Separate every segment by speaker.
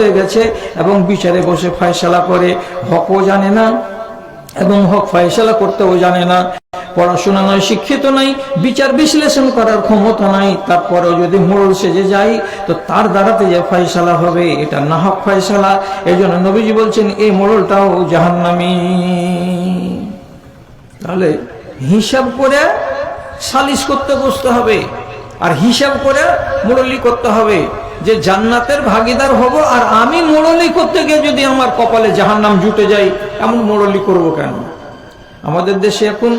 Speaker 1: হয়ে গেছে এবং বিচারে বসে ফয়সালা করে, হকও জানে না এবং হক ফয়সালা করতেও জানে না, পড়াশোনা নয়, শিক্ষিত নাই, বিচার বিশ্লেষণ করার ক্ষমতা নাই, তারপরেও যদি মোড়ল সেজে যায় তো তার দ্বারাতে যে ফয়সালা হবে এটা না হক ফয়সালা। এই জন্য নবীজি বলছেন এই মোড়লটাও জাহান্নামী। তাহলে হিসাব করে সালিশ করতে বসতে হবে আর হিসাব করে মোড়লি করতে হবে যে জান্নাতের ভাগীদার হব, আর আমি মোড়লি করতে গিয়ে যদি আমার কপালে জাহান্নাম জুটে যায়, এমন মোড়লি করব কেন? আমাদের দেশে এখন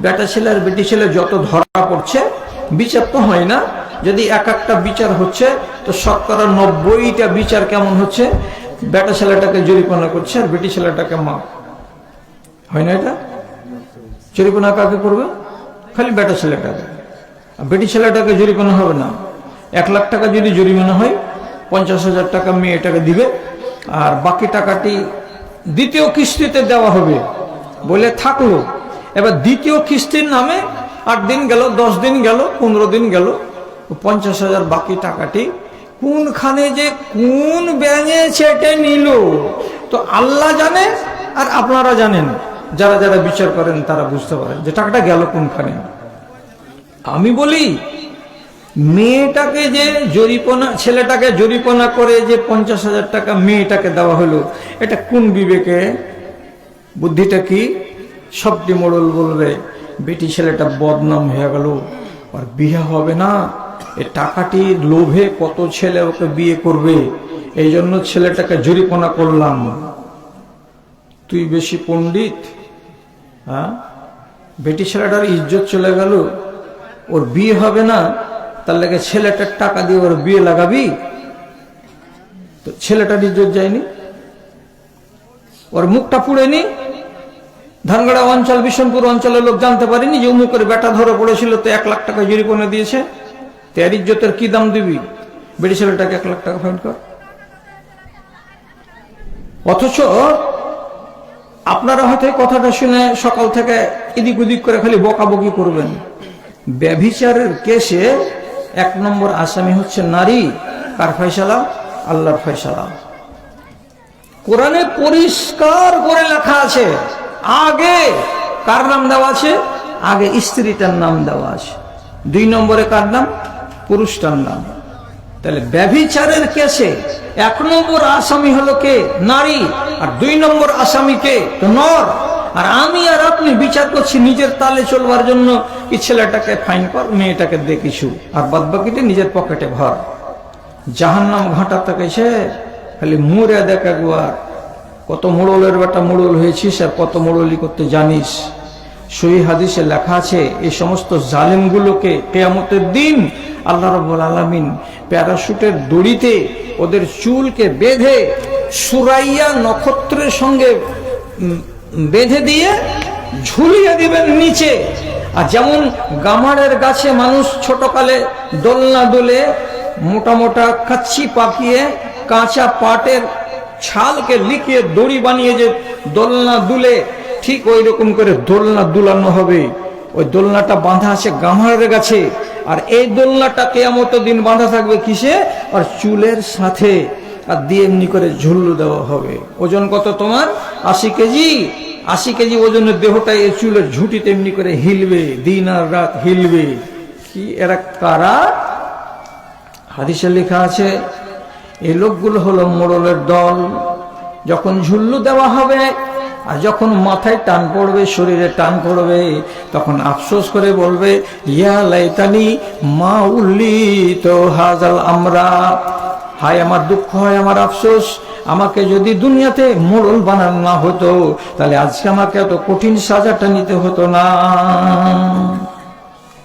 Speaker 1: বেটা ছেলে আর বেটি ছেলে যত ধরা পড়ছে, বিচার তো হয় না। যদি এক একটা বিচার হচ্ছে তো 90টা বিচার কেমন হচ্ছে, বেটা ছেলেটাকে জরিমানা করছে আর বেটি ছেলেটাকে মাফ হয় না। এটা জরিমানা কাকে করবে? খালি বেটা ছেলেটাকে। বেটি ছেলেটাকে জরিমানা হবে না। 1 লাখ টাকা যদি জরিমানা হয়, 50,000 টাকা মেয়েটাকে দিবে আর বাকি টাকাটি দ্বিতীয় কিস্তিতে দেওয়া হবে বলে থাকলো। এবার দ্বিতীয় কিস্তির নামে 8 দিন গেল, 10 দিন গেল, 15 দিন গেল, 50,000 বাকি টাকাটি কোনখানে যে কোন ব্যাঙে চেটে নিল তো আল্লাহ জানে আর আপনারা জানেন, যারা যারা বিচার করেন তারা বুঝতে পারেন যে টাকাটা গেল কোনখানে। আমি বলি মেয়েটাকে যে জরিমানা, ছেলেটাকে জরিমানা করে যে 50,000 টাকা মেয়েটাকে দেওয়া হলো, এটা কোন বিবেকে? বুদ্ধিটা কি? সবটি মোড়ল বলবে বেটি ছেলেটা বদনাম হয়ে গেল, আর বিয়ে হবে না, এই টাকাটির লোভে কত ছেলে ওকে বিয়ে করবে, এই জন্য ছেলেটাকে জরিমানা করলাম। তুই বেশি পণ্ডিত? হ্যাঁ, বেটি ছেলেটার ইজ্জত চলে গেল, ওর বিয়ে হবে না, তার লাগে ছেলেটার টাকা দিয়ে ওর বিয়ে লাগাবি? তো ছেলেটার ইজ্জত যায়নি, ওর মুখটা পুড়েনি? ধানগড়া অঞ্চল, বিশনপুর অঞ্চলের লোক জানতে পারেনি যে উমুকের বেটা ধরে পড়েছিল, তো 1 লাখ টাকা জরিমানা দিয়েছে। তার ইজ্জতের কি দাম দিবি? বেটি ছেলেটাকে 1 লাখ টাকা ফাইন কর। অথচ আপনারা হয়তো কথাটা শুনে সকাল থেকে এদিক ওদিক করে খালি বকাবকি করবেন। ব্যভিচারের কেসে 1 নম্বর আসামি হচ্ছে নারী। কার ফয়সালা? আল্লাহর ফয়সালা। কোরআনে পরিষ্কার করে লেখা আছে, আগে কার নাম দেওয়া আছে? আগে স্ত্রীটার নাম দেওয়া আছে। 2 নম্বরে কার নাম? পুরুষটার নাম। তাহলে ব্যভিচারের কেসে 1 নম্বর আসামি হলো কে? নারী। আর 2 নম্বর আসামি কে? তো নর। আর আমি আর আপনি বিচার করছি নিজের তালে চলবার জন্য, কি ছেলেটাকে ফাইন কর, মেয়েটাকে দে কিছু, আর বাদ বাকিটা নিজের পকেটে ভর। জাহান্নাম ঘাটা তাকাইছে, খালি মুড়ে দেখ একবার কত মোড়লের বেটা মোড়ল হয়েছিস আর কত মোড়লি করতে জানিস। সহিহ হাদিসে লেখা আছে এই সমস্ত জালেমগুলোকে কিয়ামতের দিন আল্লাহ রাব্বুল আলামিন প্যারাশুটের দড়িতে ওদের চুলকে বেঁধে সুরাইয়া নক্ষত্রের সঙ্গে বেঁধে দিয়ে ঝুলিয়ে দিবেন নিচে। আর যেমন গামারের গাছে মানুষ ছোটকালে দোলনা দোলে, মোটা মোটা কাচ্চি পাকিয়ে কাঁচা পাটের ছালকে লিখিয়ে দড়ি বানিয়ে যে দোলনা দুলে, ঠিক ওই রকম করে দোলনা দুলানো হবে। ওই দোলনাটা বাঁধা আছে গামারের গাছে, আর এই দোলনাটা কিয়ামতের দিন বাঁধা থাকবে কিসে? আর চুলের সাথে, আর দিয়ে এমনি করে ঝুল্লু দেওয়া হবে। ওজন কত তোমার? 80 কেজি। 80 কেজি ওজনের দেহটা এই চুলের ঝুঁটিতে এমনি করে হিলবে, দিন আর রাত হিলবে। কি এরা কারা? হাদিসে লেখা আছে এই লোকগুলো হলো মোড়লের দল। যখন ঝুল্লু দেওয়া হবে আর যখন মাথায় টান পড়বে, শরীরে টান পড়বে, তখন আফসোস করে বলবে ইয়া লাইতানি মা উল্লিত হাজাল আমরা। হায় আমার দুঃখ, হয় আমার আফসোস, আমাকে যদি দুনিয়াতে মোড়ল বানানো না হতো তাহলে আজকে আমাকে এত কঠিন সাজাটা নিতে হতো না।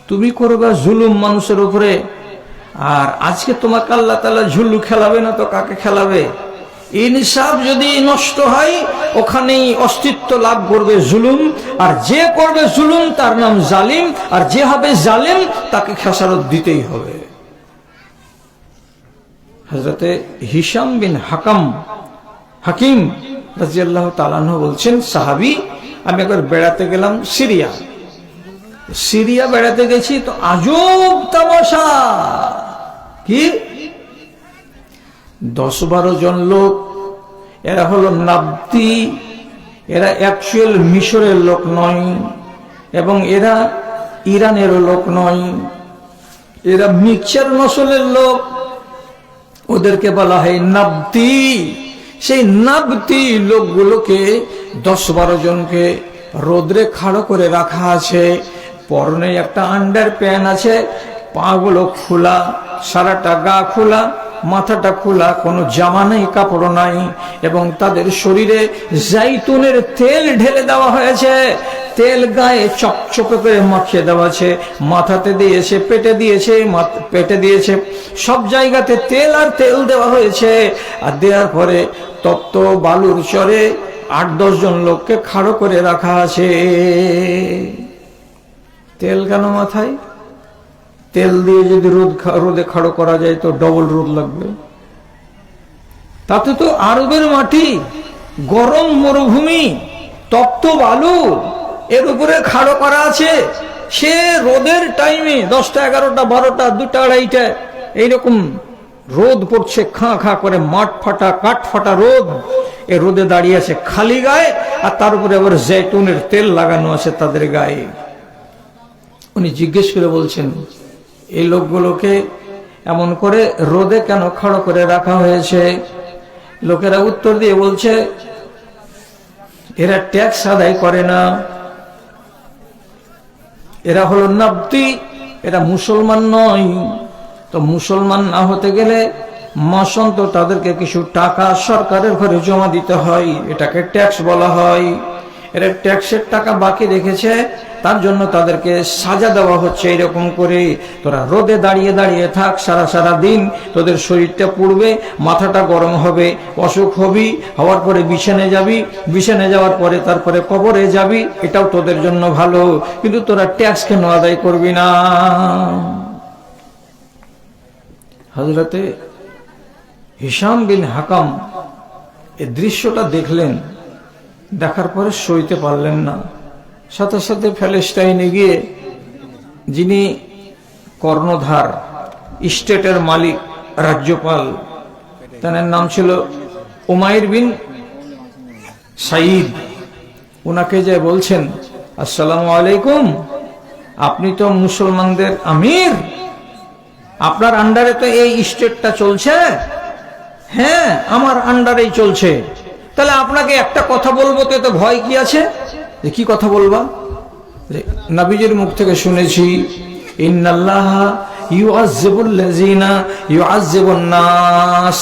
Speaker 1: তুমি করবে জুলুম মানুষের উপরে, আর আজকে তোমাকে আল্লাহ তাআলা ঝুল্লু খেলাবে না তো কাকে খেলাবে? ইনসাফ যদি নষ্ট হয় ওখানেই অস্তিত্ব লাভ করবে জুলুম, আর যে করবে জুলুম তার নাম জালিম, আর যে হবে জালিম তাকে খেসারত দিতেই হবে। হযরতে হিশাম বিন হাকিম রাদিয়াল্লাহু তাআলা আনহু বলছেন, সাহাবী, আমি একবার বেড়াতে গেলাম সিরিয়া বেড়াতে গেছি, তো আজব তামাশা। কি 10-12 জন লোক, এরা হলো নাবতি। এরা অ্যাকচুয়াল মিশরের লোক নয় এবং এরা ইরানেরও লোক নয়, এরা মিক্সচার নসলের লোক, ওদেরকে বলা হয় নাবতি। সেই নাবতি লোকগুলোকে 10-12 জনকে রোদ্রে খাড়ো করে রাখা আছে। পরনে একটা আন্ডার প্যান্ট আছে, পাগুলো খোলা, সারাটা গা খোলা, মাথাটা খোলা, কোনো জামা নেই, কাপড় নাই, এবং তাদের শরীরে জাইতুনের তেল ঢেলে দেওয়া হয়েছে। তেল গায়ে চকচকে করে মাখিয়ে দেওয়া আছে, মাথাতে দিয়েছে, পেটে দিয়েছে, সব জায়গাতে তেল আর তেল দেওয়া হয়েছে। আর দেওয়ার পরে তপ্ত বালুর চরে 8-10 জন লোককে খাড়ো করে রাখা আছে। তেল কেন মাথায়? তেল দিয়ে যদি রোদে খাড়ো করা যায় তো ডবল রোদ লাগবে। তাতে তো আরবের মাটি, গরম মরুভূমি, তপ্ত বালু, এর উপরে খাড়ো করা আছে। সে রোদের টাইমে 10টা, 11টা, 12টা, 2টা, 2:30 এইরকম রোদ পড়ছে, খাঁ খাঁ করে, মাঠ ফাটা, কাঠ ফাটা রোদ। এ রোদে দাঁড়িয়ে আছে খালি গায়ে, আর তার উপরে আবার জৈতুনের তেল লাগানো আছে তাদের গায়ে। উনি জিজ্ঞেস করে বলছেন, এই লোকগুলোকে এমন করে রোদে কেন খাড়ো করে রাখা হয়েছে? লোকেরা উত্তর দিয়ে বলছে, এরা ট্যাক্স আদায় করে না, এরা হলো নাবতি, এরা মুসলমান নয়। তো মুসলমান না হতে গেলে মাসন্ত তাদেরকে কিছু টাকা সরকারের ঘরে জমা দিতে হয়, এটাকে ট্যাক্স বলা হয়। এরা ট্যাক্সের টাকা বাকি রেখেছে, তার জন্য তাদেরকে সাজা দেওয়া হচ্ছে এরকম করে। তোরা রোদে দাঁড়িয়ে দাঁড়িয়ে থাক সারা দিন, তোদের শরীরটা পুড়বে, মাথাটা গরম হবে, অসুখ হবি, হওয়ার পরে বিছানে যাবি, বিছানে যাওয়ার পরে তারপরে কবরে যাবি, এটাও তোদের জন্য ভালো, কিন্তু তোরা ট্যাক্স কেন আদায় করবি না? হযরতে হিশাম বিন হাকাম এই দৃশ্যটা দেখলেন, দেখার পরে সইতে পারলেন না। সাথে সাথে প্যালেস্টাইনে গিয়ে যিনি কর্ণধার, স্টেটের মালিক, রাজ্যপাল, তার নাম ছিল উমাইর বিন সাইদ, উনাকে যে বলছেন, আসসালামু আলাইকুম, আপনি তো মুসলমানদের আমির, আপনার আন্ডারে তো এই স্টেটটা চলছে। হ্যাঁ, আমার আন্ডারেই চলছে। তাহলে আপনাকে একটা কথা বলবো, তো ভয় কি আছে? যে কি কথা বলবা? নবীজির মুখ থেকে শুনেছি, ইন্নাল্লাহা ইউআযযিবুল লাযিনা ইউআযযিবুন নাস,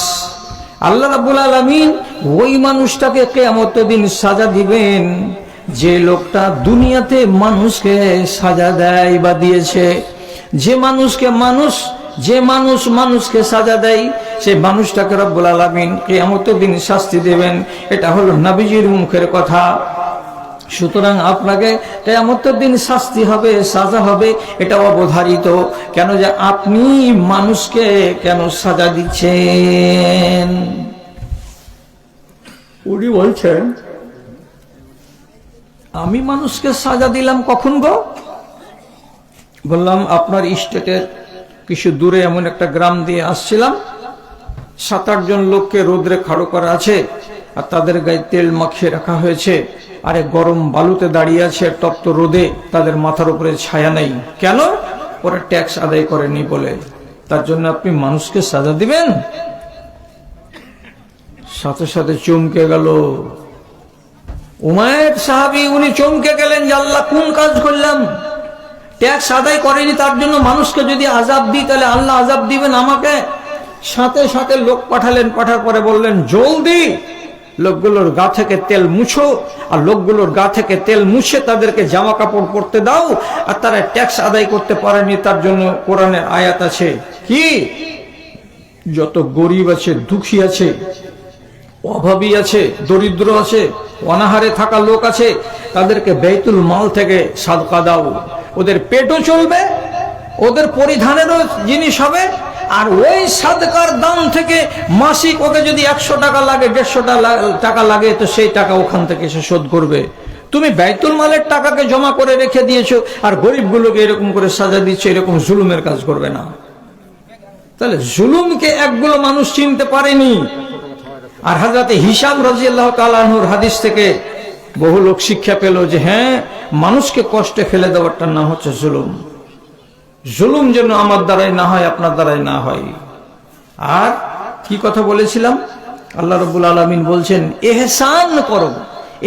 Speaker 1: আল্লাহ রাব্বুল আলামিন ওই মানুষটাকে কিয়ামতের দিন সাজা দিবেন যে লোকটা দুনিয়াতে মানুষকে সাজা দেয় বা দিয়েছে। যে মানুষকে সাজা দেয়, সেই মানুষটাকে রব্বুল আলামিন কিয়ামতের দিন শাস্তি দেবেন। এটা হলো নবীজির মুখের কথা। সুতরাং আপনাকে কিয়ামতের দিন শাস্তি হবে, সাজা হবে, এটা অবধারিত। কেন যে আপনি মানুষকে কেন সাজা দিচ্ছেন? উনি বলছেন, আমি মানুষকে সাজা দিলাম কখন গো? বললাম, আপনার স্টেটের কিছু দূরে এমন একটা গ্রাম দিয়ে আসছিলাম, 7-8 জন লোককে রোদ্রে খাড়ো করা আছে, আর তাদের গায়ে তেল মাখিয়ে রাখা হয়েছে, আরে গরম বালুতে দাঁড়িয়ে আছে তপ্ত রোদে, তাদের মাথার উপরে ছায়া নেই। কেন? ওরা ট্যাক্স আদায় করেনি বলে। তার জন্য আপনি মানুষকে সাজা দিবেন? সাথে সাথে চমকে গেল উমাইর সাহাবী, উনি চমকে গেলেন যে আল্লাহ কোন কাজ করলাম? ট্যাক্স আদায় করেনি তার জন্য মানুষকে যদি আযাব দিই, তাহলে আল্লাহ আযাব দিবেন আমাকে। সাথে সাথে লোক পাঠালেন, পাঠার পরে বললেন, জলদি লোকগুলোর গা থেকে তেল মুছো, আর লোকগুলোর গা থেকে তেল মুছে তাদেরকে জামা কাপড় পরতে দাও। আর তারা ট্যাক্স আদায় করতে পারেনি, তার জন্য কোরআনের আয়াত আছে, কি যত গরিব আছে, দুঃখী আছে, অভাবী আছে, দরিদ্র আছে, অনাহারে থাকা লোক আছে, তাদেরকে বাইতুল মাল থেকে সাদকা দাও। ওদের পেটও চলবে, ওদের পরিধানেরও জিনিস হবে, আর ওই সাদকার দাম থেকে মাসিক ওকে যদি 100 টাকা লাগে, 150 টাকা লাগে, তো সেই টাকা ওখান থেকে সে শোধ করবে। তুমি বাইতুল মালের টাকাকে জমা করে রেখে দিয়েছো, আর গরিবগুলোকে এরকম করে সাজা দিচ্ছ, এরকম জুলুমের কাজ করবে না। তাহলে জুলুমকে একগুলো মানুষ চিনতে পারেনি। আর হযরত হিশাম রাদিয়াল্লাহু তাআলা আনহুর হাদিস থেকে বহু লোক শিক্ষা পেল যে হ্যাঁ, মানুষকে কষ্টে ফেলে দেওয়াটার নাম হচ্ছে জুলুম। জুলুম যেন আমার দ্বারাই না হয়, আপনার দ্বারাই না হয়। আর কি কথা বলেছিলাম, আল্লাহ রাব্বুল আলামিন বলছেন ইহসান করো।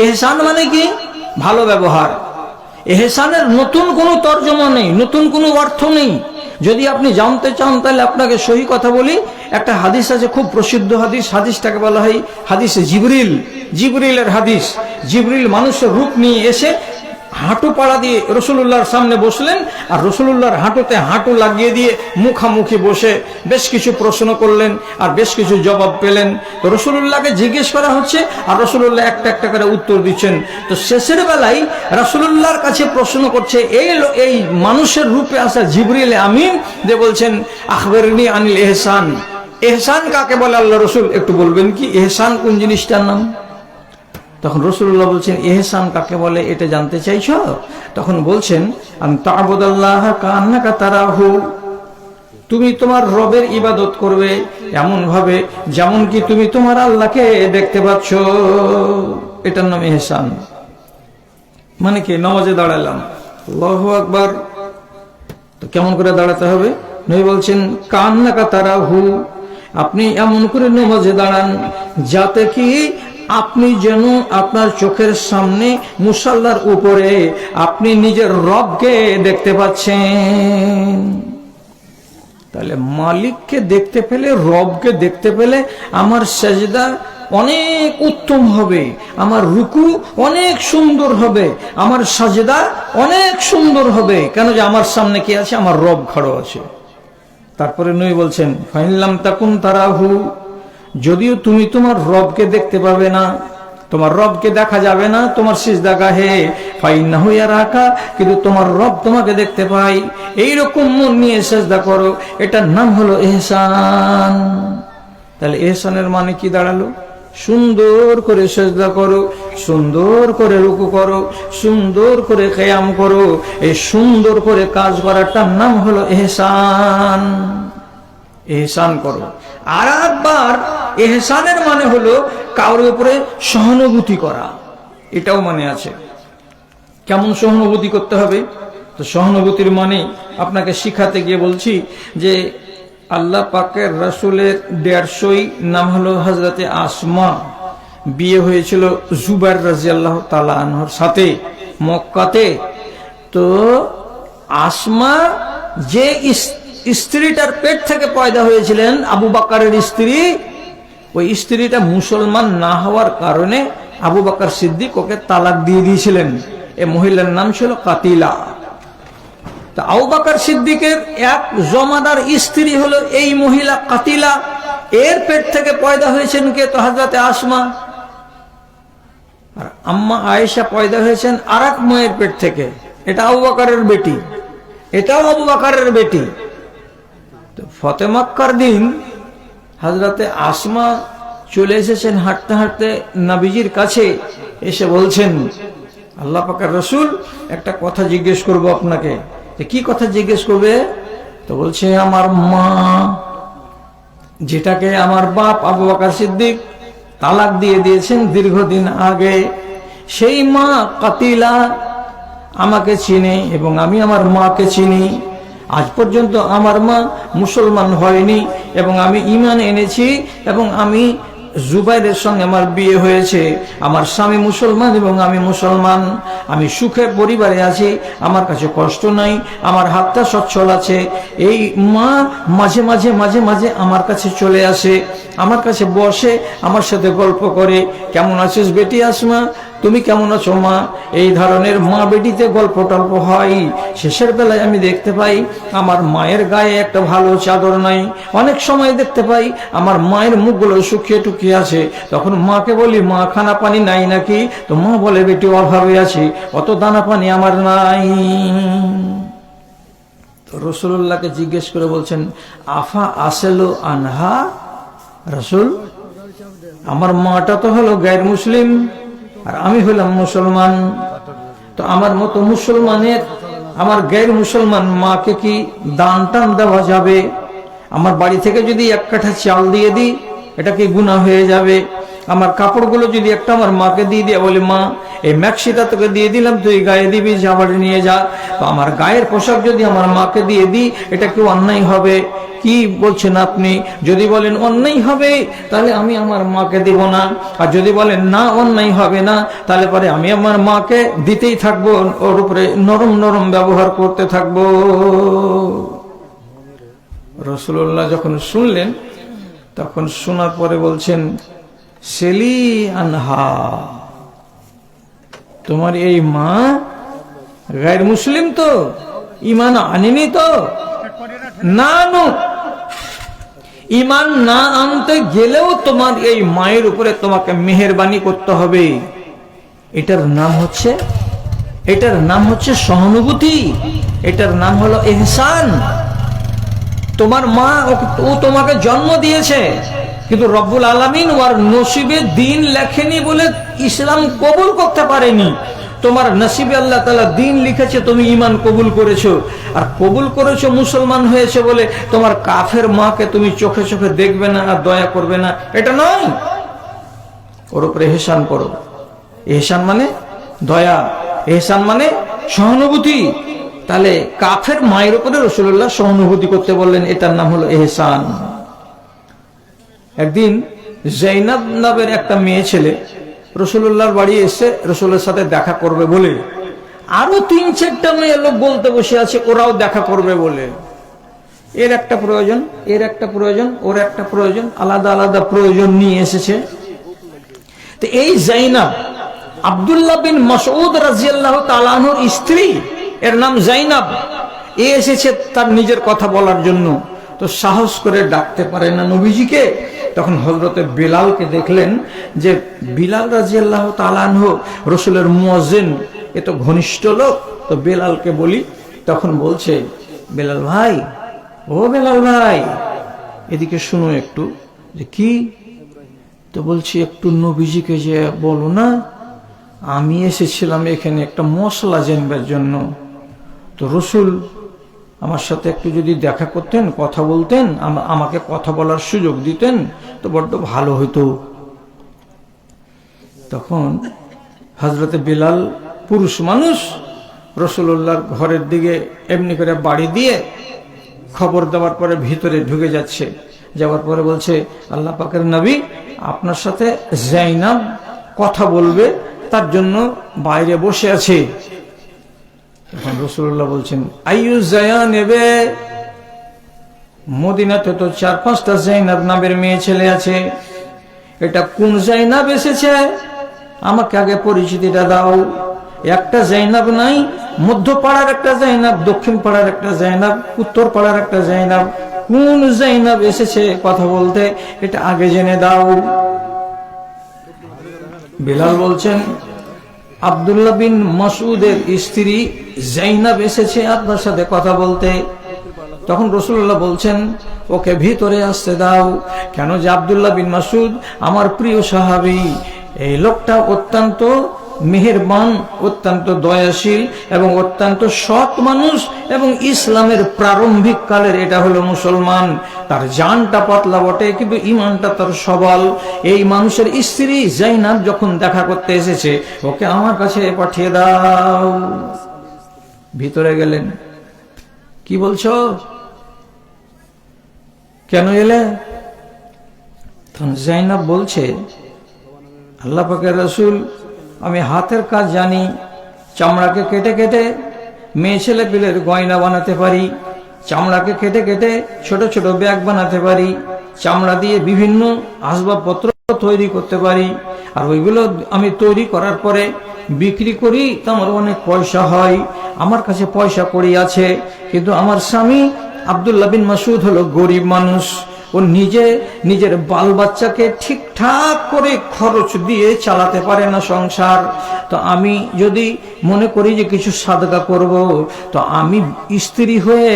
Speaker 1: ইহসান মানে কি? ভালো ব্যবহার। ইহসানের নতুন কোনো তর্জমা নেই, নতুন কোনো অর্থ নেই। যদি আপনি জানতে চান তাহলে আপনাকে সহি কথা বলি। একটা হাদিস আছে, খুব প্রসিদ্ধ হাদিস। হাদিসটাকে বলা হয় হাদিসে জিবরিল। জিবরিলের হাদিস। জিবরিল মানুষের রূপ নিয়ে এসে হাঁটু পাড়া দিয়ে রাসূলুল্লাহর সামনে বসলেন, আর রাসূলুল্লাহর হাঁটুতে হাঁটু লাগিয়ে দিয়ে মুখামুখি বসে বেশ কিছু প্রশ্ন করলেন আর বেশ কিছু জবাব পেলেন। তো রাসূলুল্লাহকে জিজ্ঞেস করা হচ্ছে আর রাসূলুল্লাহ একটা একটা করে উত্তর দিচ্ছেন। তো শেষের বেলায় রাসূলুল্লাহর কাছে প্রশ্ন করছে এই মানুষের রূপে আসা জিবরিল আমিন, যে বলছেন আখবিরনি আনিল ইহসান। ইহসান কাকে বলে আল্লাহ রাসূল একটু বলবেন কি? ইহসান কোন জিনিসটার নাম? তখন রাসূলুল্লাহ বলছেন ইহসান কাকে বলে এটা জানতে চাইছো? তখন বলছেন আন তা'বুদাল্লাহ কান্নাকা তারাহু, তুমি তোমার রবের ইবাদত করবে এমন ভাবে যেমন কি তুমি তোমার আল্লাহকে দেখতে পাচ্ছ। এটার নাম ইহসান। মানে কি? নামাজে দাঁড়ালাম, আল্লাহু আকবার, তো কেমন করে দাঁড়াতে হবে? নবী বলছেন কান্নাকা তারাহু, আপনি এমন করে নামাজে দাঁড়ান যাতে কি আপনি যেন আপনার চোখের সামনে মুসাল্লার উপরে আপনি নিজের রবকে দেখতে পাচ্ছেন। তাহলে মালিককে দেখতে পেলে, রবকে দেখতে পেলে আমার সেজদা অনেক উত্তম হবে, আমার রুকু অনেক সুন্দর হবে, আমার সাজদা অনেক সুন্দর হবে। কেন? যে আমার সামনে কি আছে? আমার রব খাড়ো আছে। তারপরে নবী বলছেন ফাইনলাম তাকুন তারাহু, যদিও তুমি তোমার রবকে দেখতে পাবে না, তোমার রবকে দেখা যাবে না তোমার সিজদা গাহে, ফাইন্নাহু ইয়ারাকা, কিন্তু তোমার রব তোমাকে দেখতে পায়। এইরকম মন নিয়ে সিজদা করো, এটার নাম হলো ইহসান। তাহলে ইহসানের মানে কি দাঁড়ালো? সুন্দর করে সিজদা করো, সুন্দর করে রুকু করো, সুন্দর করে কিয়াম করো। এই সুন্দর করে কাজ করাটার নাম হলো ইহসান। ইহসান করো। আর একবার ইহসানের মানে হলো কারোর উপরে সহানুভূতি করা, এটাও মানে আছে। কেমন সহানুভূতি করতে হবে? তো সহানুভূতির মানে আপনাকে শিখাতে গিয়ে বলছি যে আল্লাহ পাকের রাসূলের 150 নাম হলো হযরতে আসমা। বিয়ে হয়েছিল জুবাইর রাদিয়াল্লাহু তাআলা আনহুর সাথে মক্কাতে। তো আসমা যে স্ত্রীটার পেট থেকে পয়দা হয়েছিলেন, আবু বকরের স্ত্রী, ওই স্ত্রীটা মুসলমান না হওয়ার কারণে আবু বকর সিদ্দিক ওকে তালাক দিয়ে দিয়েছিলেন। এই মহিলার নাম ছিল কাতিলা। তা আবু বকর সিদ্দিকের এক জমাদার স্ত্রী হলো এই মহিলা কাতিলা। এর পেট থেকে পয়দা হয়েছেন কে? তো হযরতে আসমা। আর আম্মা আয়েশা পয়দা হয়েছেন আরেক মায়ের পেট থেকে, এটা আবু বকরের বেটি, এটাও আবু বকরের বেটি। ফতে মক্কার দিন হযরতে আসমা চলে এসেছেন হাঁটতে হাঁটতে নবীজির কাছে, এসে বলছেন আল্লাহ পাকের রাসূল একটা কথা জিজ্ঞেস করব আপনাকে। কি কথা জিজ্ঞেস করবে? তো বলছে আমার মা, যেটাকে আমার বাপ আবু বকর সিদ্দিক তালাক দিয়ে দিয়েছেন দীর্ঘদিন আগে, সেই মা কাতিলা আমাকে চিনে এবং আমি আমার মাকে চিনি। আজ পর্যন্ত আমার মা মুসলমান হয়নি এবং আমি ঈমান এনেছি এবং আমি জুবাইরের সঙ্গে আমার বিয়ে হয়েছে। আমার স্বামী মুসলমান এবং আমি মুসলমান। আমি সুখে পরিবারে আছি, আমার কাছে কষ্ট নাই, আমার হাতটা সচ্ছল আছে। এই মা মাঝে মাঝে মাঝে মাঝে আমার কাছে চলে আসে, আমার কাছে বসে, আমার সাথে গল্প করে, কেমন আছিস বেটি আসমা, তুমি কেমন আছো মা? এই ধরনের মা বেটিতে গল্প টল্প হয়। শেষের বেলায় আমি দেখতে পাই আমার মায়ের গায়ে একটা ভালো চাদর নাই। অনেক সময় দেখতে পাই আমার মায়ের মুখগুলো শুকিয়ে টুকিয়ে আছে। তখন মাকে বলি মা খানা পানি নাই নাকি? তো মা বলে বেটি অভাবে আছি, অত দানা পানি আমার নাই। তো রাসূলুল্লাহকে জিজ্ঞেস করে বলছেন আফা আসেলো আনহা, রাসূল আমার মাটা তো হলো গায়ের মুসলিম আর আমি হলাম মুসলমান। তো আমার মতো মুসলমানের, আমার গায়ের মুসলমান মাকে কি দান টান দেওয়া যাবে? আমার বাড়ি থেকে যদি 1 কাঠা চাল দিয়ে দিই, এটা কি গুনাহ হয়ে যাবে? আমার কাপড়গুলো যদি একটা আমার মাকে দিয়ে দিয়ে বলি, মা এই ম্যাক্সিটা তোকে দিয়ে দিলাম, তুই গায়ে দিবি, যা বাড়ি নিয়ে যা। তো আমার গায়ের পোশাক যদি আমার মাকে দিয়ে দিই, এটা কি অন্যায় হবে? কি বলছেন আপনি? যদি বলেন অন্যায় হবে, তাহলে আমি আমার মাকে দিব না। আর যদি বলেন না অন্যায় হবে না, তাহলে পরে আমি আমার মাকে দিতেই থাকবো, ওর উপরে নরম নরম ব্যবহার করতে থাকবো। রাসূলুল্লাহ যখন শুনলেন, তখন শোনার পরে বলছেন, সেলি আনহা, তোমার এই মা গায়ের মুসলিম তো, ইমান আনেনি তো? না, ইমান না আনতে গেলেও তোমার এই মায়ের উপরে তোমাকে মেহেরবানি করতে হবে। এটার নাম হচ্ছে সহানুভূতি, এটার নাম হলো ইহসান। তোমার মা, ও তোমাকে জন্ম দিয়েছে, কিন্তু রব্বুল আলামিন ওর নসিবে দিন লেখেনি বলে ইসলাম কবুল করতে পারেনি। তোমার নসিবে আল্লাহ তাআলা দিন লিখেছে, তুমি ঈমান কবুল করেছো, আর কবুল করেছো, মুসলমান হয়েছে বলে তোমার কাফের মাকে তুমি চোখে চোখে দেখবে না আর দয়া করবে না, এটা নয়। ওর উপরে ইহসান করো। ইহসান মানে দয়া, ইহসান মানে সহানুভূতি। তাহলে কাফের মায়ের উপরে রাসূলুল্লাহ সহানুভূতি করতে বললেন, এটার নাম হলো ইহসান। একদিন জাইনাব নামের একটা মেয়ে ছেলে রাসূলুল্লাহর বাড়ি এসে রাসূলের সাথে দেখা করবে বলে, আরো 3-4টা মেয়ে লোক বলতে বসে আছে ওরাও দেখা করবে বলে। এর একটা প্রয়োজন, এর একটা প্রয়োজন, ওর একটা প্রয়োজন, আলাদা আলাদা প্রয়োজন নিয়ে এসেছে। তো এই জাইনাব আব্দুল্লাহ বিন মাসউদ রাদিয়াল্লাহু তাআলা আনহুর স্ত্রী, এর নাম জাইনাব। এ এসেছে তার নিজের কথা বলার জন্য। তো সাহস করে ডাকতে পারে না নবীজিকে। তখন হযরতে বিলালকে দেখলেন যে বিলাল রাদিয়াল্লাহু তাআলা আনহু রাসূলের মুয়াজ্জিন, এ তো ঘনিষ্ঠ লোক। তো বিলালকে বলি, তখন বলছে, বেলাল ভাই, ও বেলাল ভাই, এদিকে শুনো একটু। যে কি? তো বলছি, একটু নবীজিকে যে বলো না, আমি এসেছিলাম এখানে একটা মশলা জানবার জন্য। তো রাসূল আমার সাথে একটু যদি দেখা করতেন, কথা বলতেন, আমাকে কথা বলার সুযোগ দিতেন, তো বড্ড ভালো হতো। তখন হযরতে বিলাল পুরুষ মানুষ, রাসূলুল্লাহর ঘরের দিকে এমনি করে বাড়ি দিয়ে খবর দেওয়ার পরে ভিতরে ঢুকে যাচ্ছে। যাওয়ার পরে বলছে, আল্লাহ পাকের নবী, আপনার সাথে জাইনাব কথা বলবে, তার জন্য বাইরে বসে আছে। তখন রাসূলুল্লাহ বলছেন, আইয়ু জায়ানেবে, মদিনাতে তো 4-5টা জাইনাব নামের মেয়ে ছেলে আছে, এটা কোন জাইনাব এসেছে? আমাকে আগে পরিচিতিটা দাও। একটা জাইনাব নাই, মধ্য পাড়ার একটা জাইনাব, দক্ষিণ পাড়ার একটা জাইনাব, উত্তর পাড়ার একটা জাইনাব, কোন জাইনাব এসেছে কথা বলতে, এটা আগে জেনে দাও। বিলাল বলছেন, আব্দুল্লাহ বিন মাসউদের স্ত্রী জাইনাব এসেছে আপনার সাথে কথা বলতে। তখন রাসূলুল্লাহ বলছেন, ওকে ভিতরে আসতে দাও। কেন? যে আব্দুল্লাহ বিন মাসউদ আমার প্রিয় সাহাবী, এই লোকটা অত্যন্ত মেহেরবান, অত্যন্ত দয়াশীল এবং অত্যন্ত সৎ মানুষ, এবং ইসলামের প্রারম্ভিক কালের এটা হলো মুসলমান। তার জানটা পাতলা বটে, কিন্তু ইমানটা তার সবল। এই মানুষের স্ত্রী জাইনাব যখন দেখা করতে এসেছে, ওকে আমার কাছে পাঠিয়ে দাও। ভিতরে গেলেন। কি বলছো? কেন এলে? তখন জাইনাব বলছে, আল্লাহ পাকের রাসূল, আমি হাতের কাজ জানি, চামড়াকে কেটে কেটে মেয়ে ছেলে পিলের গয়না বানাতে পারি, চামড়াকে কেটে কেটে ছোট ছোট ব্যাগ বানাতে পারি, চামড়া দিয়ে বিভিন্ন আসবাবপত্র তৈরি করতে পারি, আর ওইগুলো আমি তৈরি করার পরে বিক্রি করি, তো আমার অনেক পয়সা হয়। আমার কাছে পয়সা কড়ি আছে, কিন্তু আমার স্বামী আব্দুল্লাহ বিন মাসউদ হলো গরিব মানুষ। ও নিজের বাল বাচ্চাকে ঠিকঠাক করে খরচ দিয়ে চালাতে পারে না সংসার। তো আমি যদি মনে করি যে কিছু সাদকা করব, তো আমি স্ত্রী হয়ে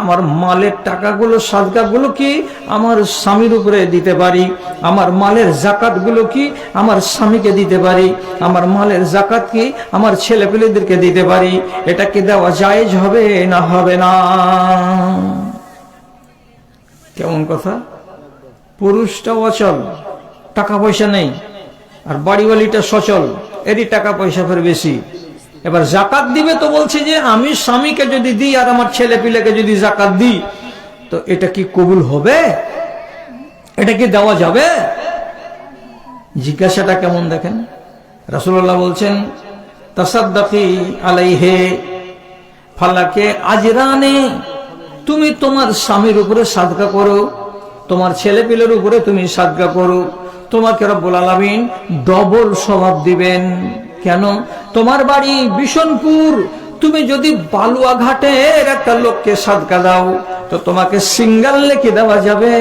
Speaker 1: আমার মালের টাকাগুলো, সাদকাগুলো কি আমার স্বামীর উপরে দিতে পারি, আমার মালের জাকাতগুলো কি আমার স্বামীকে দিতে পারি, আমার মালের জাকাত কি আমার ছেলেপেলেদেরকে দিতে পারি। এটা কি দেওয়া জায়েজ হবে না হবে না? কেমন কথা? পুরুষটা অচল, টাকা পয়সা নেই, আর বাড়িওয়ালিটা সচল, এরই টাকা পয়সা ফের বেশি। এবার জাকাত দিবে তো বলছে যে আমি স্বামীকে যদি দিই আর আমার ছেলে পিলেকে যদি জাকাত দিই তো এটা কি কবুল হবে? এটা কি দেওয়া যাবে? জিজ্ঞাসাটা কেমন দেখেন। রাসূলুল্লাহ বলছেন তাসাদ্দাকি আলাইহে ফালাকে আজরানে, তুমি তোমার স্বামীর উপরে সাদকা করো, তোমার ছেলে পিলের উপরে তুমি সাদকা করো, তোমাকে রব্বুল আলামিন ডবল স্বভাব দিবেন। কেন? তোমার বাড়ি বিশনপুর, তুমি যদি বালুয়াঘাটের একটা লোককে সাদকা দাও তো তোমাকে সিঙ্গাল লেখে দেওয়া যাবে।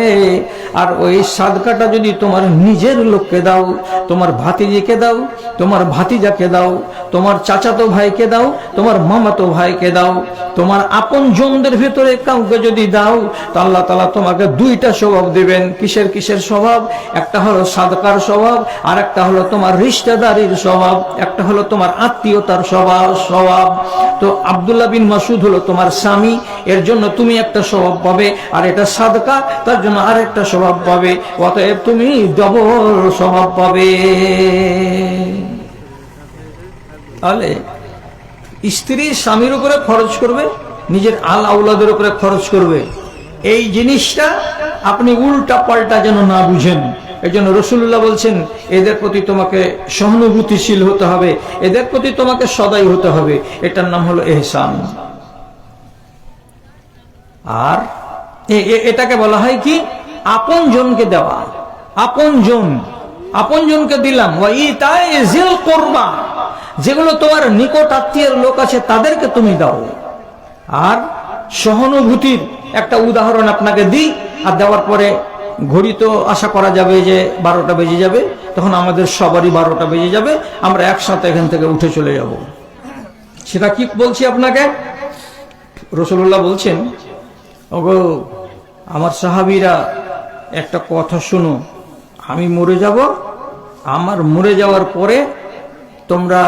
Speaker 1: আর ওই সাদকাটা যদি তোমার নিজের লোককে দাও, তোমার ভাতিজিকে দাও, তোমার ভাতিজাকে দাও, তোমার চাচাতো ভাইকে দাও, তোমার মামাতো ভাইকে দাও, তোমার আপন জনদের ভিতরে কাউকে যদি দাও তো আল্লাহ তাআলা তোমাকে দুইটা স্বভাব দিবেন। কিসের কিসের স্বভাব? একটা হলো সাদকার স্বভাব, আর একটা হলো তোমার রিশতেদারির স্বভাব, একটা হলো তোমার আত্মীয়তার স্বভাব। তো আব্দুল্লাহ বিন মাসউদ হলো তোমার স্বামী, এর জন্য তুমি একটা স্বভাব পাবে, আর এটা সাদকা, তার জন্য আরেকটা স্বভাব পাবে, অতএব তুমি ডবল স্বভাব পাবে। তাহলে স্ত্রী স্বামীর উপরে খরচ করবে, নিজের আল আওলাদের উপরে খরচ করবে, এই জিনিসটা আপনি উল্টা পাল্টা যেন না বুঝেন। এই জন্য রাসূলুল্লাহ বলছেন এদের প্রতি তোমাকে সহানুভূতিশীল হতে হবে, এদের প্রতি তোমাকে সদয় হতে হবে। এটার নাম হলো ইহসান। আর এটাকে বলা হয় কি? আপন জনকে দেওয়া। আপন জনকে দিলাম। ওয়া ইতাই যিল কুরবা, যেগুলো তোমার নিকট আত্মীয়ের লোক আছে তাদেরকে তুমি দাও। আর সহানুভূতির একটা উদাহরণ আপনাকে দিই, আর দেওয়ার পরে ঘড়ি তো আশা করা যাবে যে 12টা বেজে যাবে, তখন আমাদের সবারই 12টা বেজে যাবে, আমরা একসাথে এখান থেকে উঠে চলে যাব। সেটা কি বলছি আপনাকে? রাসূলুল্লাহ বলছেন, ওগো আমার সাহাবীরা একটা কথা শুনো, আমি মরে যাব, আমার মরে যাওয়ার পরে তোমরা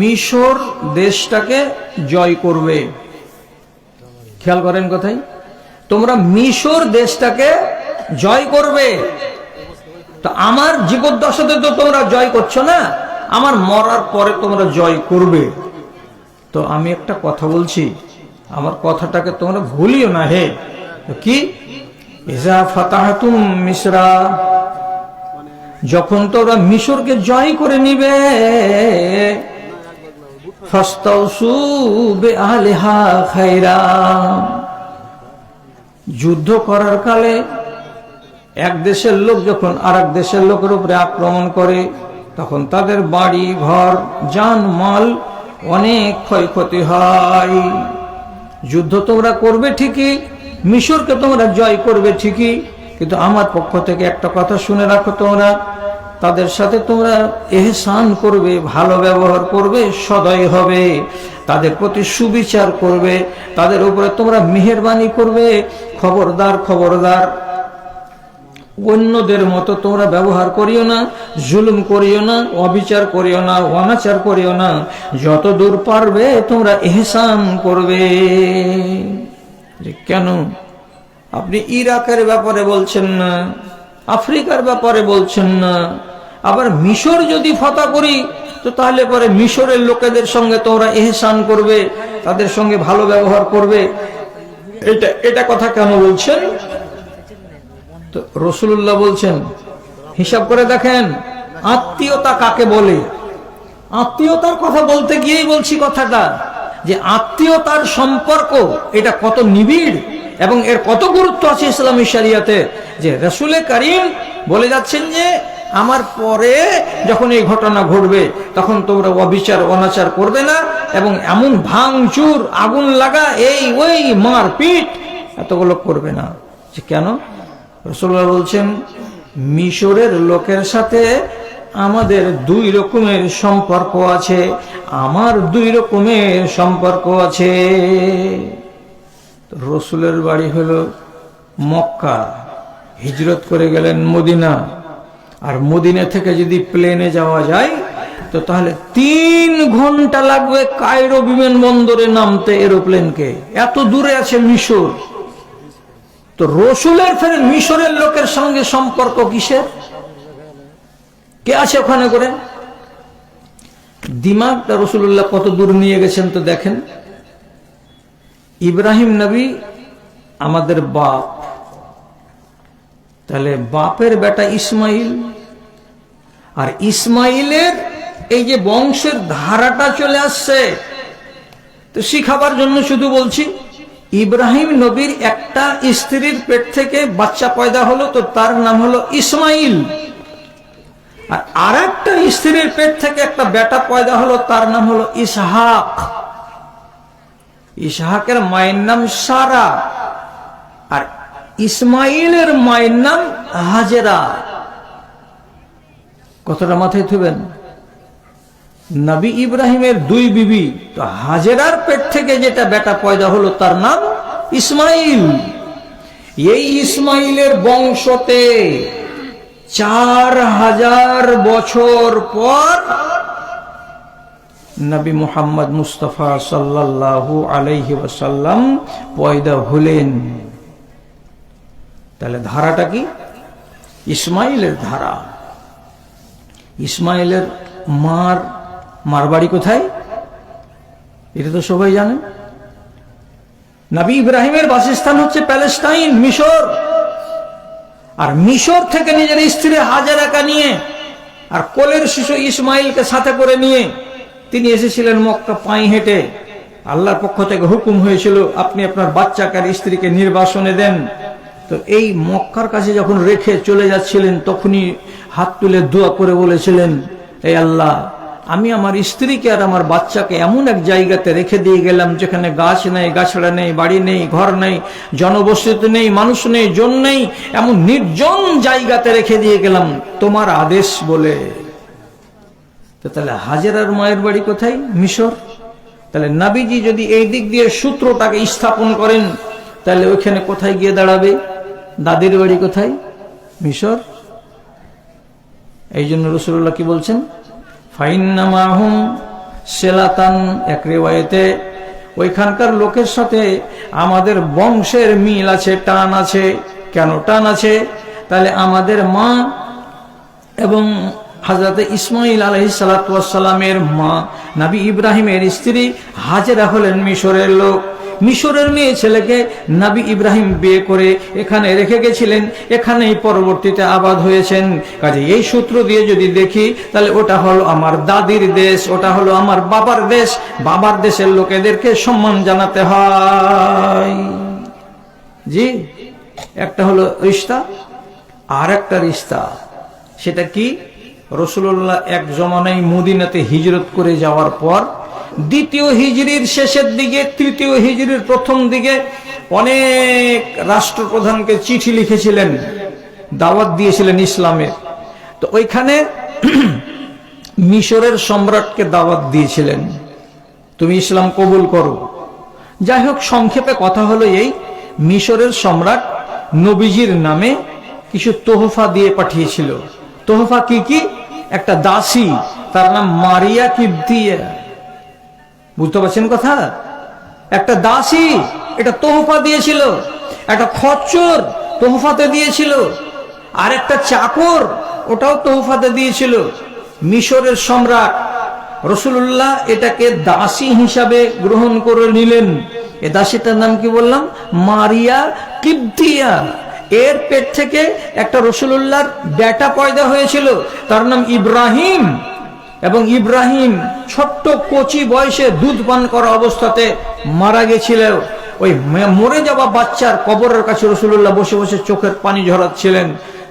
Speaker 1: মিশর দেশটাকে জয় করবে। খেয়াল করেন কথাই, তোমরা মিশর দেশটাকে জয় করবে। তো আমার জীবদ্দশাতে তো তোমরা জয় করছো না, আমার মরার পরে তোমরা জয় করবে। তো আমি একটা কথা বলছি, আমার কথাটাকে তোমরা ভুলিও না। হে কি? ইজা ফাতাহাতুম মিসরা, যখন তোমরা মিশরকে জয় করে নিবে, ফাস্তাউসু বিআহলিহা খায়রা, যুদ্ধ করার কালে এক দেশের লোক যখন আরেক দেশের লোকের উপরে আক্রমণ করে তখন তাদের বাড়ি ঘর জান মাল অনেক ক্ষয়ক্ষতি হয়। যুদ্ধ তোমরা করবে ঠিকই, মিশরকে তোমরা জয় করবে ঠিকই, কিন্তু আমার পক্ষ থেকে একটা কথা শুনে রাখো, তোমরা তাদের সাথে তোমরা ইহসান করবে, ভালো ব্যবহার করবে, সদয় হবে, তাদের প্রতি সুবিচার করবে, তাদের উপরে তোমরা মেহেরবানি করবে। খবরদার খবরদার, অন্যদের মতো তোমরা ব্যবহার করিও না, জুলুম করিও না, অবিচার করিও না, অনাচার করিও না। যত দূর পারবে তোমরা ইহসান করবে। কেন আপনি ইরাকের ব্যাপারে বলছেন না, আফ্রিকার ব্যাপারে বলছেন না, আবার মিশর যদি ফাতা করি তো তাহলে পরে মিশরের লোকেদের সঙ্গে তোমরা ইহসান করবে, তাদের সঙ্গে ভালো ব্যবহার করবে, এটা কথা কেন বলছেন? তো রাসূলুল্লাহ বলছেন হিসাব করে দেখেন আত্মীয়তা কাকে বলে। আত্মীয়তার কথা বলতে গিয়েই বলছি কথাটা, যে আত্মীয়তার সম্পর্ক এটা কত নিবিড় এবং এর কত গুরুত্ব আছে ইসলামী শরিয়তে। যে রাসূল কারীম বলে যাচ্ছেন যে আমার পরে যখন এই ঘটনা ঘটবে তখন তোমরা অবিচার অনাচার করবে না, এবং এমন ভাঙচুর আগুন লাগা এই ওই মারপিট এতগুলো করবে না। যে কেন? রাসূলুল্লাহ বলছেন মিশরের লোকের সাথে আমাদের দুই রকমের সম্পর্ক আছে, আমার দুই রকমের সম্পর্ক আছে। রাসূলের বাড়ি হলো মক্কা, হিজরত করে গেলেন মদিনা, আর মদিনা থেকে যদি প্লেনে যাওয়া যায় তো তাহলে 3 ঘন্টা লাগবে কায়রো বিমানবন্দরে নামতে এরোপ্লেনকে, এত দূরে আছে মিশর। তো রসুলের ফের মিশরের লোকের সঙ্গে সম্পর্ক কিসের? কে আছে ওখানে করে? দিমাগটা রসুল্লাহ কত দূর নিয়ে গেছেন তো দেখেন। ইব্রাহিম নবী আমাদের বাপ, তাহলে বাপের বেটা ইসমাইল, আর ইসমাইলের এই যে বংশের ধারাটা চলে আসছে, তো শিখাবার জন্য শুধু বলছি, ইব্রাহিম নবীর একটা স্ত্রীর পেট থেকে বাচ্চা পয়দা হলো, তো তার নাম হলো ইসমাইল। আর আরেকটা স্ত্রীর পেট থেকে একটা বেটা পয়দা হলো, তার নাম হলো ইসহাক। ইসহাকের মায়ের নাম সারা, আর ইসমাইলের মায়ের নাম হাজেরা। কতটা মাথায় থুবেন? নবী ইব্রাহিমের দুই বিবি, তো হাজেরার পেট থেকে যেটা বেটা পয়দা হলো তার নাম ইসমাইল। এই ইসমাইলের বংশতে 4000 বছর পর নবী মুহাম্মদ মুস্তাফা সাল্লাল্লাহু আলাইহি ওয়াসাল্লাম পয়দা হলেন। তাহলে ধারাটা কি? ইসমাইলের ধারা। ইসমাইলের মার বাড়ি কোথায়? এটা তো সবাই জানেন। নবী ইব্রাহিমের বাসস্থান হচ্ছে প্যালেস্টাইন, মিশর। আর মিশর থেকে নিজের স্ত্রী হাজেরাকে নিয়ে আর কোলের শিশু ইসমাইলকে সাথে করে নিয়ে তিনি এসেছিলেন মক্কা পায়ে হেঁটে। আল্লাহর পক্ষ থেকে হুকুম হয়েছিল, আপনি আপনার বাচ্চাকে আর স্ত্রীকে নির্বাসনে দেন। তো এই মক্কার কাছে যখন রেখে চলে যাচ্ছিলেন, তখনই হাত তুলে দোয়া করে বলেছিলেন, এই আল্লাহ, আমি আমার স্ত্রীকে আর আমার বাচ্চাকে এমন এক জায়গাতে রেখে দিয়ে গেলাম যেখানে গাছ নেই, গাছড়া নেই, বাড়ি নেই, ঘর নেই, জনবসতি নেই, মানুষ নেই, জন নেই, এমন নির্জন জায়গাতে রেখে দিয়ে গেলাম তোমার আদেশ বলে। তো তাহলে হাজেরার মায়ের বাড়ি কোথায়? মিশর। তাহলে নবীজি যদি এই দিক দিয়ে সূত্রটাকে স্থাপন করেন, তাহলে ওইখানে কোথায় গিয়ে দাঁড়াবে? দাদির বাড়ি কোথায়? মিশর। এই জন্য রাসূলুল্লাহ কি বলছেন? ফাইন্নামাহুম সেলাতান, এক রিওয়ায়েতে ওইখানকার লোকের সাথে আমাদের বংশের মিল আছে, টান আছে। কেন টান আছে? তাহলে আমাদের মা এবং হযরত ইসমাইল আলাইহিস সালাতু ওয়াস সালামের মা নবী ইব্রাহিমের স্ত্রী হাজেরা হলেন মিশরের লোক। মিশরের মেয়ে ছেলেকে নবী ইব্রাহিম বিয়ে করে এখানে রেখে গেছিলেন, এখানেই পরবর্তীতে আবাদ হয়েছেন। কাজে এই সূত্র দিয়ে যদি দেখি, তাহলে ওটা হলো আমার দাদির দেশ, ওটা হলো আমার বাবার দেশ। বাবার দেশের লোকেদেরকে সম্মান জানাতে হয়। জি, একটা হলো রিশতা, আর একটা রিশতা, সেটা কি? রাসূলুল্লাহ এক জমানায় মদিনাতে হিজরত করে যাওয়ার পর দ্বিতীয় হিজরির শেষের দিকে, তৃতীয় হিজরির প্রথম দিকে অনেক রাষ্ট্রপ্রধানকে চিঠি লিখেছিলেন, দাওয়াত দিয়েছিলেন ইসলামের। তো ওইখানে মিশরের সম্রাটকে দাওয়াত দিয়েছিলেন, তুমি ইসলাম কবুল করো। যাই হোক, সংক্ষেপে কথা হলো এই, মিশরের সম্রাট নবীজির নামে কিছু তোহফা দিয়ে পাঠিয়েছিল। তোহফা কি কি? একটা দাসী, তার নাম মারিয়া কিবতিয়া। বুঝতে পারছেন কথা? একটা দাসী এটা তোহফা দিয়েছিল, একটা খচ্চর তোহফাতে দিয়েছিল, আর একটা চাকর ওটাও তোহফাতে দিয়েছিল। মিশরের সম্রাট রাসূলুল্লাহ এটাকে দাসী হিসাবে গ্রহণ করে নিলেন। এ দাসীটার নাম কি বললাম? মারিয়া কিবতিয়া। এর পেট থেকে একটা রাসূলুল্লাহর বেটা পয়দা হয়েছিল, তার নাম ইব্রাহিম। এবং ইব্রাহিম ছোট্ট কচি বয়সে দুধ পান করা অবস্থাতে মারা গেছিল। ওই মরে যাওয়া বাচ্চার কবরের কাছে রাসূলুল্লাহ বসে বসে চোখের পানি ঝরাচ্ছিলেন।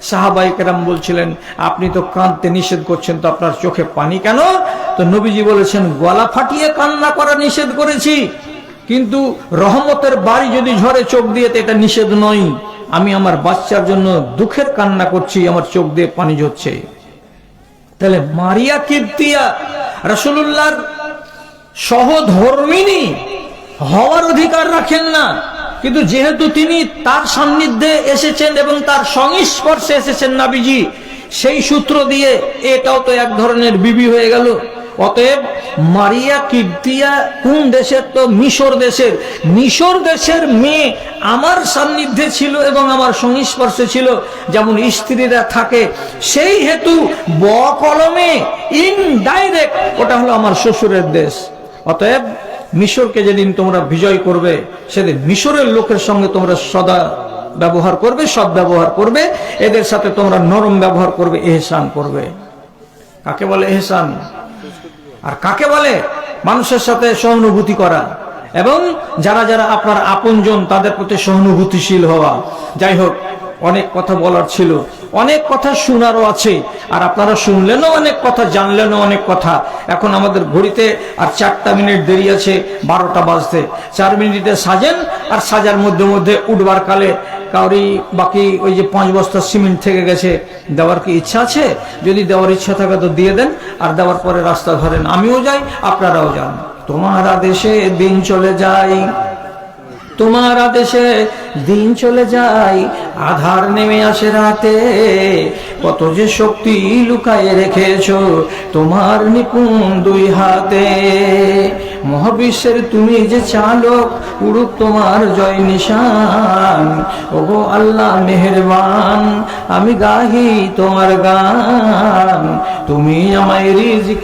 Speaker 1: সাহাবায়ে কেরাম বলছিলেন, আপনি তো কাঁদতে নিষেধ করছেন, তো আপনার চোখে পানি কেন? তো নবীজি বলেছেন, গলা ফাটিয়ে কান্না করা নিষেধ করেছি, কিন্তু রহমতের বাড়ি যদি ঝরে চোখ দিয়ে, তো এটা নিষেধ নয়। আমি আমার বাচ্চার জন্য দুঃখের কান্না করছি, আমার চোখ দিয়ে পানি ঝরছে। তাহলে মারিয়া কিবতিয়া রাসূলুল্লাহর সহধর্মিনী হওয়ার অধিকার রাখেন না, কিন্তু যেহেতু তিনি তার সান্নিধ্যে এসেছেন এবং তার সংস্পর্শে এসেছেন নবীজি, সেই সূত্র দিয়ে এটাও তো এক ধরনের বিবি হয়ে গেল। অতএব মারিয়া কিবতিয়া কোন দেশের? তো মিশর দেশের। মিশর দেশের মেয়ে আমার সান্নিধ্যে ছিল এবং আমার সংস্পর্শে ছিল, যেমন স্ত্রীরা থাকে, সেই হেতু বকলমে ইনডাইরেক্ট ওটা হলো আমার শ্বশুরের দেশ। অতএব মিশরকে যেদিন তোমরা বিজয় করবে সেদিন মিশরের লোকের সঙ্গে তোমরা সদা ব্যবহার করবে, সৎ ব্যবহার করবে, এদের সাথে তোমরা নরম ব্যবহার করবে, ইহসান করবে। কাকে বলে ইহসান? আর কাকে বলে মানুষের সাথে সহানুভূতি করা এবং যারা যারা আপনার আপনজন তাদের প্রতি সহানুভূতিশীল হওয়া। যাই হোক, অনেক কথা বলার ছিল, অনেক কথা শোনারও আছে, আর আপনারা শুনলেনও অনেক কথা, জানলেনও অনেক কথা। এখন আমাদের ঘড়িতে আর 4টা মিনিট দেরি আছে 12টা বাজতে। 4 মিনিটে সাজেন, আর সাজার মধ্যে মধ্যে উঠবার কালে কাউরি বাকি ওই যে 5 বস্তা সিমেন্ট থেকে গেছে, দেওয়ার কি ইচ্ছা আছে? যদি দেওয়ার ইচ্ছা থাকে তো দিয়ে দেন, আর দেওয়ার পরে রাস্তা ধরেন, আমিও যাই আপনারাও যান। তোমার আদেশে দিন চলে যায়, তোমার আদেশে দিন চলে যায়, আধার নেমে আসে রাতে, কত যে শক্তি লুকায়ে রেখেছো তোমার নিপুণ 2 হাতে। মহাবিশ্বের তুমি যে চালক, উড়ুক তোমার জয় নিশান, ওগো আল্লাহ মেহেরবান, আমি গাহি তোমার গান, তুমি আমায় রিজিক